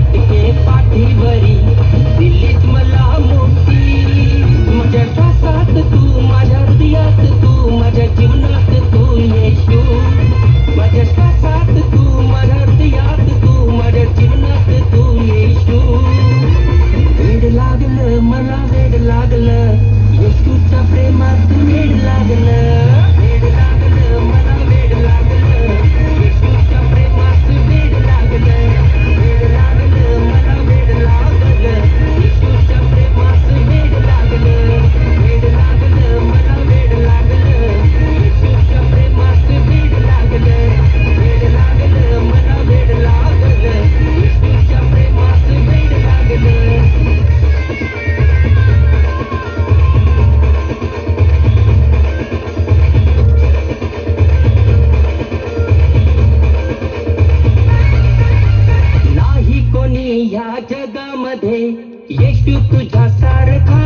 फटके पाठीवरी दिल्लीत मला मोठी माझ्या श्वासात तू माझ्या हृदयात तू माझ्या जीवनात तू येशू माझ्या श्वासात तू माझ्या हृदयात तू माझ्या जीवनात तू येशू वेड लागलं मला वेड लागलं येशूच्या प्रेमात वेड लागलं वेड लागलं मला वेड लागलं येशूच्या प्रेमात वेड लागलं वेड लागलं मला वेड लागलं येशूच्या प्रेमात वेड लागलं वेड लागलं मला वेड लागलं येशूच्या प्रेमात वेड लागलं वेड लागलं मला वेड लागलं येशूच्या प्रेमात वेड लागलं नाही कोणी या जगामध्ये येशू तुझ्या सारखा